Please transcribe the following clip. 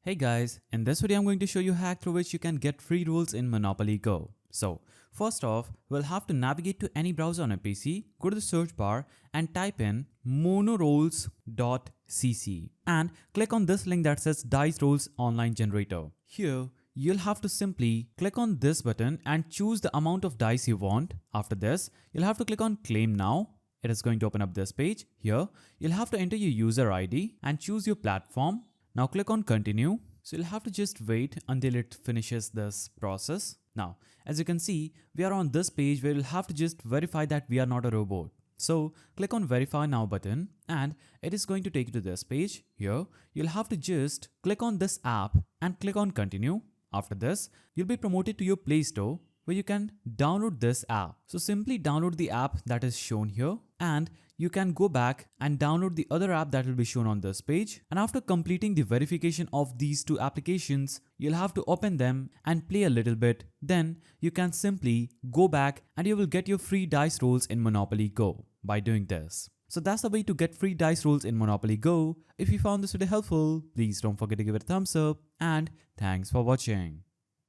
Hey guys, in this video I'm going to show you a hack through which you can get free rolls in Monopoly Go. So, first off, we'll have to navigate to any browser on a PC, go to the search bar and type in monorolls.cc and click on this link that says Dice Rolls Online Generator. Here, you'll have to simply click on this button and choose the amount of dice you want. After this, you'll have to click on Claim Now. It is going to open up this page. Here, you'll have to enter your user ID and choose your platform. Now click on continue. So you'll have to just wait until it finishes this process. Now, as you can see, we are on this page where you'll have to just verify that we are not a robot. So click on verify now button and it is going to take you to this page. Here, you'll have to just click on this app and click on continue. After this, you'll be promoted to your Play Store where you can download this app. So simply download the app that is shown here and you can go back and download the other app that will be shown on this page. And after completing the verification of these two applications, you'll have to open them and play a little bit. Then you can simply go back and you will get your free dice rolls in Monopoly Go by doing this. So that's the way to get free dice rolls in Monopoly Go. If you found this video helpful, please don't forget to give it a thumbs up and thanks for watching.